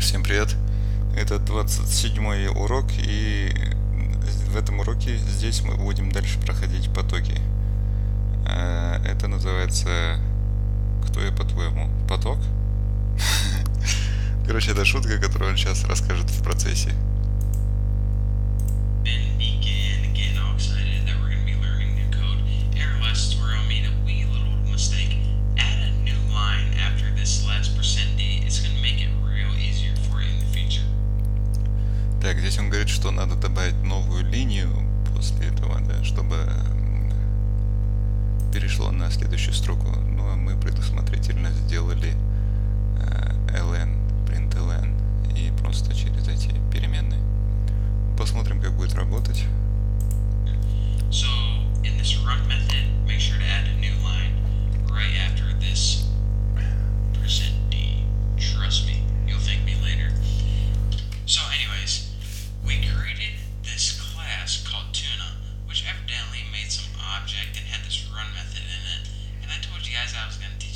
Всем привет! Это 27-й урок, и в этом уроке здесь мы будем дальше проходить потоки. Это называется «Кто я, по-твоему? Поток?» Короче, это шутка, которую он сейчас расскажет в процессе. And begin getting all excited that we're going to be learning new code. Error last tutorial made a wee little mistake. Add a new line after this last %d. It's going to make it real easier for you in the future. Так, здесь он говорит, что надо добавить новую линию после этого, да, чтобы перешло на следующую строку. Ну, а мы предусмотрительно сделали ln, println, и просто через эти переменные. Посмотрим, как будет работать. So, in this run method, make sure to add a new line right after this %d. Trust me, you'll thank me later. So anyways, we created this class called Tuna, which evidently made some object and had this run method in it. And I told you guys I was going to teach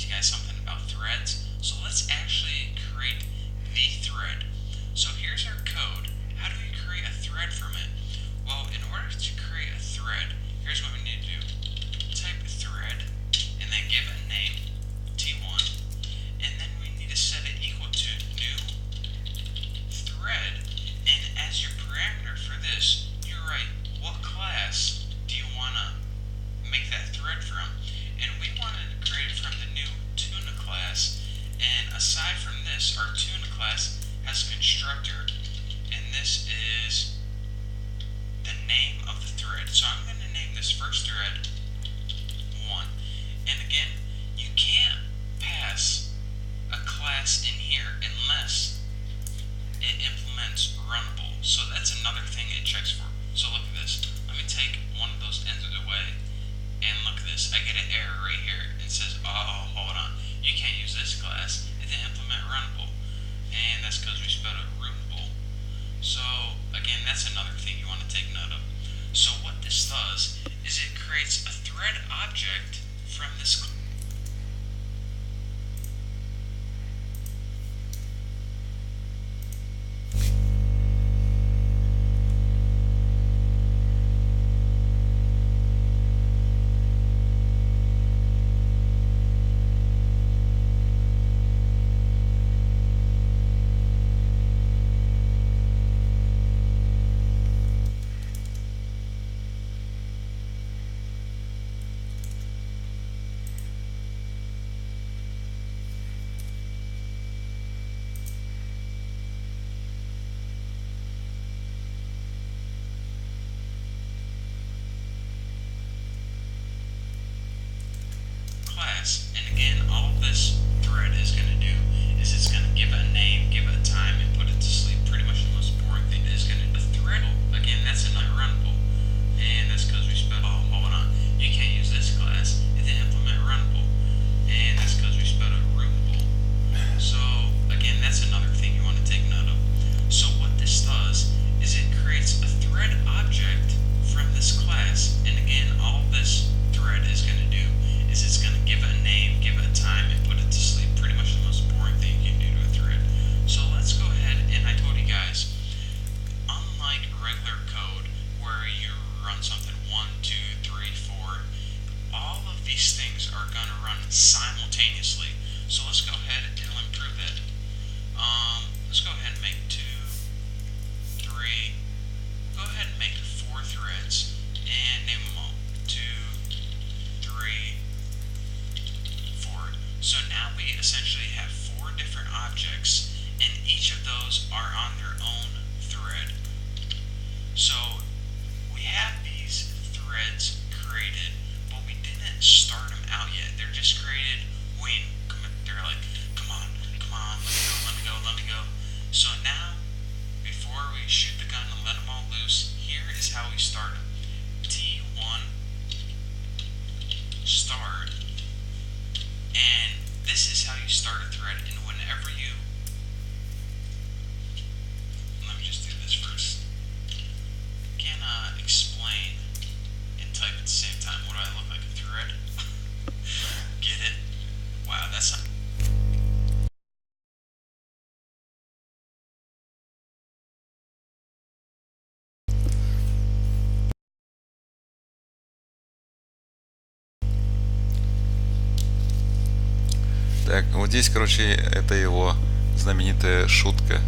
здесь, короче, это его знаменитая шутка.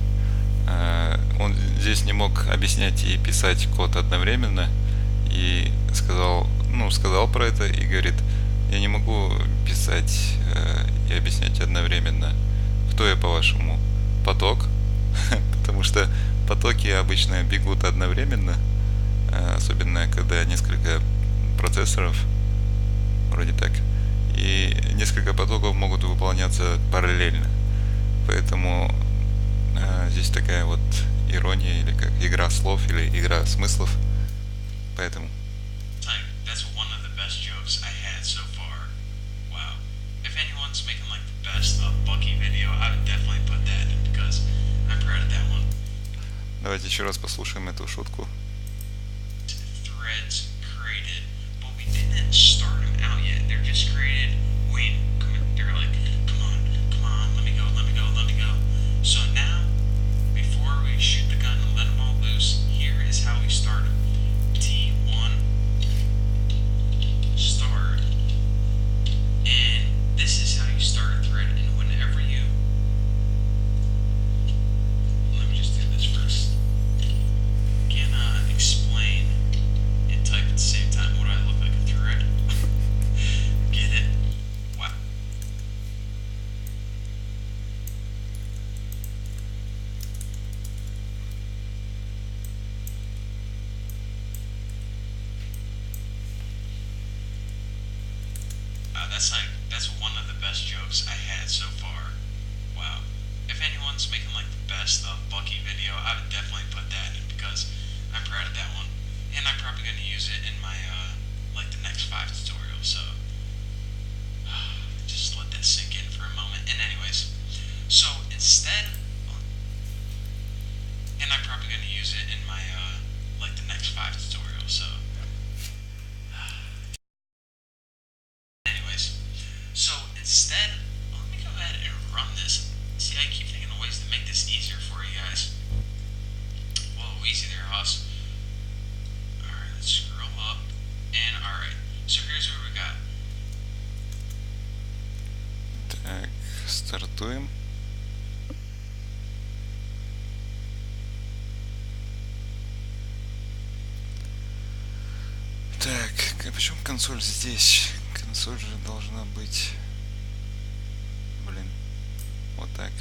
Он здесь не мог объяснять и писать код одновременно. И сказал про это и говорит, я не могу писать и объяснять одновременно. Кто я, по-вашему? Поток? Потому что потоки обычно бегут одновременно, особенно когда несколько процессоров, вроде так. И несколько потоков могут выполняться параллельно. Поэтому здесь такая вот ирония, или как игра слов, или игра смыслов. Поэтому. That's one of the best jokes I had so far. Wow. If anyone's making like the best Bucky video, I would definitely put that in because I'm proud of that one. Давайте еще раз послушаем эту шутку. Threads created, but we didn't start them out yet. They're just created. Wait, they're like, come on, let me go. So now, before we shoot the gun and let them all loose, here is how we start them. T1 start, and this is how you start a thread. And whenever you, let me just do this first. Can explain and type at the same time. What do I look like, a thread? Get it? Wow. That's one of the best jokes I had so far. Wow. If anyone's making like the best Bucky video, I would definitely put that in because I'm proud of that one. And I'm probably going to use it in my like the next 5 tutorials. So just let that sink in for a moment. And anyways, so instead, and I'm probably going to use it in my like the next 5 tutorials. So so instead, let me go ahead and run this. See, I keep thinking of ways to make this easier for you guys. Whoa, easy there, Hoss. Alright, let's scroll up. And alright, so here's what we got. Так, стартуем. Так, а почему консоль здесь? Консоль же должна быть... Блин, вот так.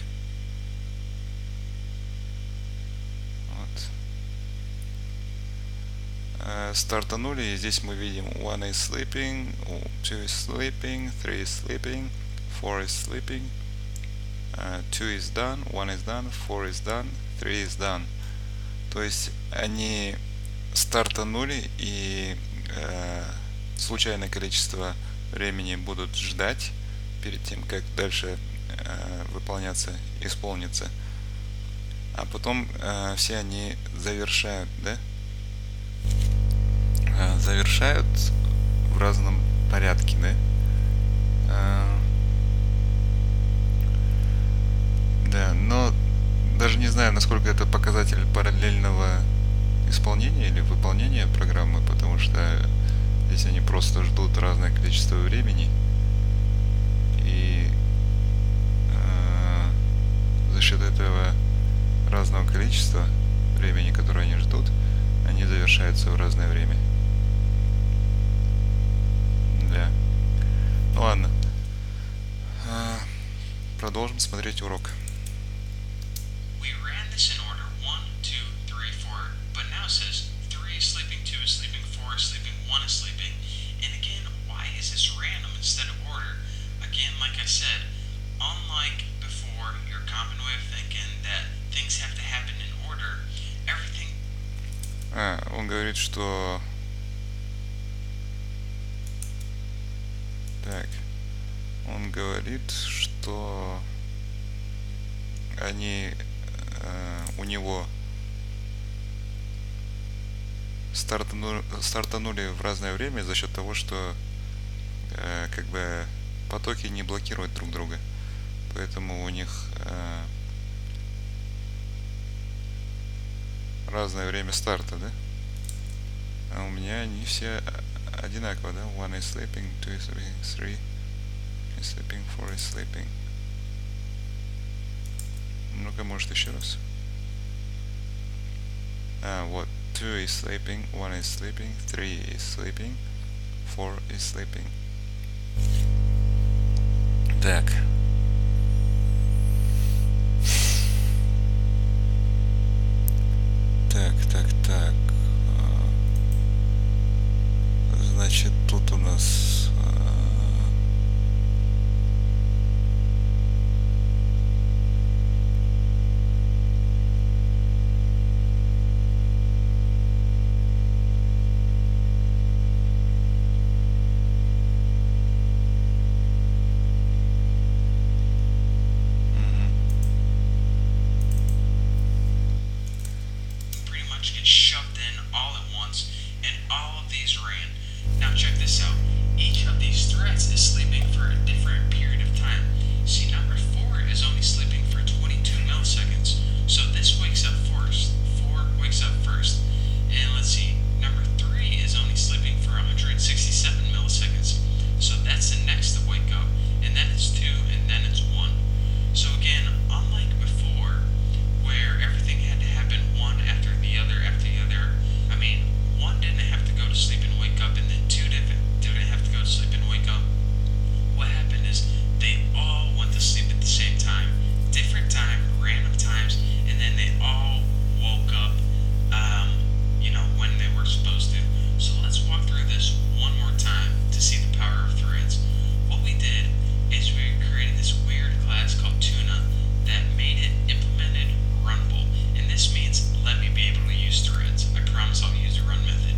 Вот. Стартанули, и здесь мы видим one is sleeping, two is sleeping, three is sleeping, four is sleeping, two is done, one is done, four is done, three is done. То есть они стартанули, и случайное количество времени будут ждать перед тем, как дальше исполнится. А потом все они завершают, да? Завершают в разном порядке, да? Да, но даже не знаю, насколько это показатель параллельного исполнения или выполнения программы, потому что здесь они просто ждут разное количество времени, и за счет этого разного количества времени, которое они ждут, они завершаются в разное время. Да. Ну ладно. Продолжим смотреть урок. We ran this in order 1, 2, 3, 4, but now it says 3 is sleeping, 2 is sleeping, 4 is sleeping, 1 is sleeping. And again, why is this random instead of order? Again, like I said, unlike before, your common way of thinking that things have to happen in order, everything... Он говорит, что... Так. Он говорит, что у него стартанули в разное время за счет того, что как бы потоки не блокируют друг друга. Поэтому у них разное время старта, да? А у меня они все одинаково, да? One is sleeping, two is sleeping, three is sleeping, four is sleeping. Ну-ка, может, еще раз. Вот. 2 is sleeping, 1 is sleeping, 3 is sleeping, 4 is sleeping. Так. Так. Значит, тут у нас... Pretty much get shoved in all at once, and all of these ran. Now check this out. Each of these threads is sleeping for a different period of time. See, number 4 is only sleeping for 22 milliseconds. So this wakes up first. 4 wakes up first. And let's see, number 3 is only sleeping for 167 milliseconds. So that's the next to wake up. And then it's 2, and then it's 1. So again, unlike before, where everything had to happen one after the other after the other. I mean, 1 didn't have to go to sleep and wake up, and then 2 didn't have to go to sleep and wake up. What happened is they all went to sleep at the same time, different time, random times, and then they all woke up, when they were supposed to. So let's walk through this one more time to see the power of threads. What we did is we created this weird class called Tuna that made it implemented runnable, and this means let me be able to use threads. I promise I'll use the run method.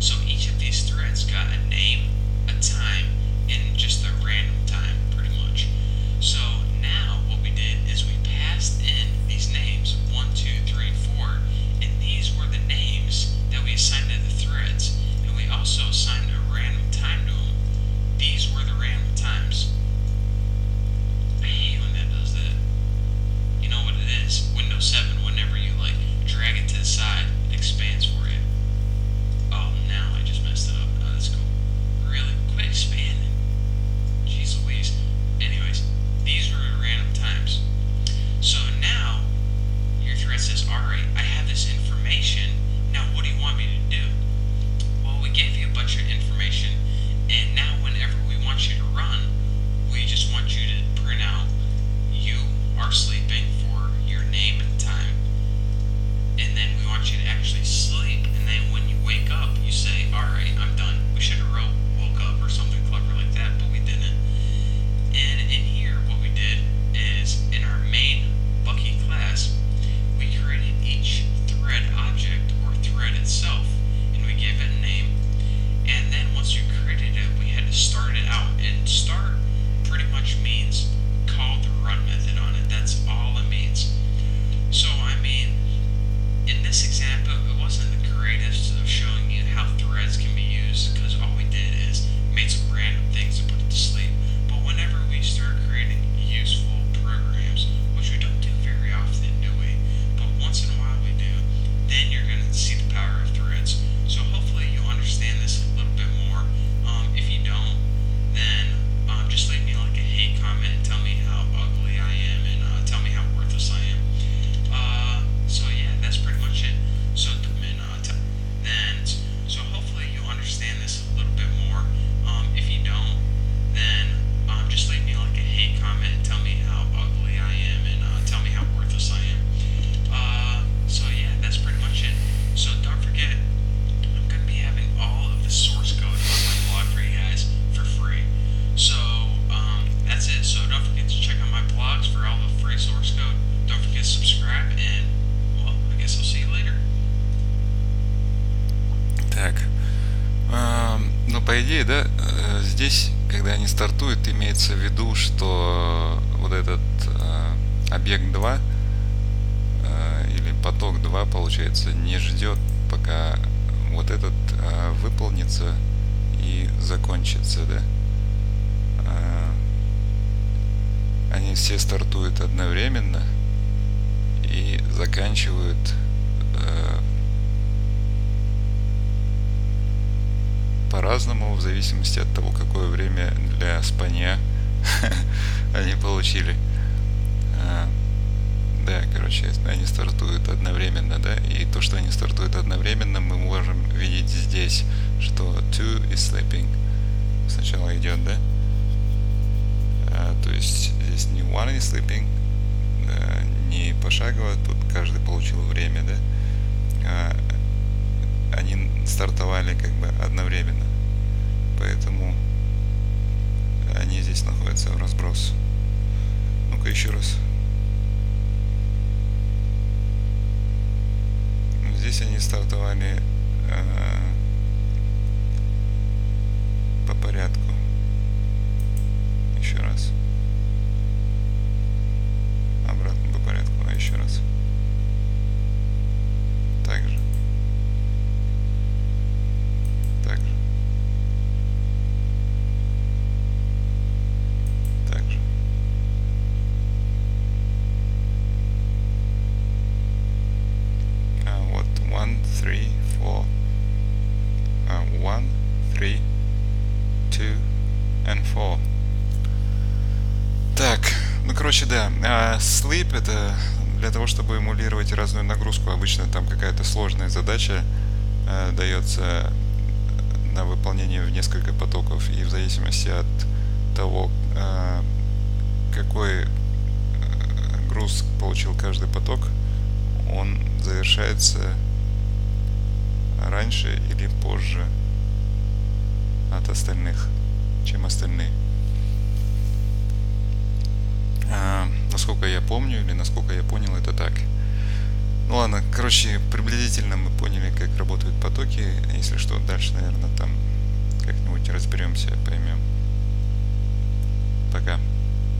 So each of these threads got a name, a time, and just a random time, pretty much. So now what we did is we passed in these names 1, 2, 3, 4, and these were the names that we assigned to the threads, and we also assigned a random time to them. These were the random times. I hate when that does that. You know what it is? Windows 7, whenever you drag it to the side, it expands for you. Oh, now I just messed it up. Oh, that's cool. Really? Quit expanding. Jeez Louise. Anyways, these were random times. So now, your thread says, alright, I have this information. Now what do you want me to do? Well, we gave you a bunch of information, and now whenever we want you to run, we just want you to print out you are sleeping for your name and time, and then we want you to actually sleep, and then when you wake up, you say, alright, I'm done. We should have wrote woke up or something clever like that, but we didn't. And in here, what we did is, in our main Bucky class, we created each thread object or thread itself, and we gave it a name. And then once you created it, we had to start it out. And start pretty much means call the run method on it. That's all it means. So, I mean, in this example, it wasn't the greatest of showing you how threads can be used, because all we did is made some random things to put it to sleep. But whenever we start creating useful programs, which we don't do very often, do we? But once in a while we do, then you're going to see the power of threads. So hopefully you understand this a little bit more. If you don't, then just leave me a hate comment and tell me how ugly I am, and tell me how worthless I am. So yeah, that's pretty much it. So so hopefully you understand this a little bit more. If you don't, then just leave me a hate comment and tell me how ugly I am, and tell me how worthless I am. So yeah, that's pretty much it. So don't forget, I'm going to be having all of the source code on my blog for you guys for free. So that's it. So don't forget to check out my blogs for all the free source code. Don't forget to subscribe, and well, I guess I'll see you later. Так. Ну, по идее, да, здесь, когда они стартуют, имеется в виду, что вот этот объект 2 или поток 2, получается, не ждет, пока вот этот выполнится и закончится, да. Они все стартуют одновременно и заканчивают по-разному, в зависимости от того, какое время для спания они получили. Да, короче, они стартуют одновременно, да, и то, что они стартуют одновременно, мы можем видеть здесь, что two is sleeping сначала идет, да, то есть здесь не one is sleeping, не пошагово, тут каждый получил время, да, они стартовали как бы одновременно, поэтому они здесь находятся в разброс. Ну-ка еще раз. Здесь они стартовали по порядку. Еще раз. Обратно по порядку, а еще раз. Так же. Так же. Так же. Вот 1, 3, 4. 1, 3, 2 and 4. Так, ну короче, да, sleep это для того, чтобы эмулировать разную нагрузку. Обычно там какая-то сложная задача дается на выполнение в несколько потоков, и в зависимости от того, какой груз получил каждый поток, он завершается раньше или позже от остальных, чем остальные. Насколько я помню или насколько я понял, это так. Ну ладно, короче, приблизительно мы поняли, как работают потоки. Если что, дальше, наверное, там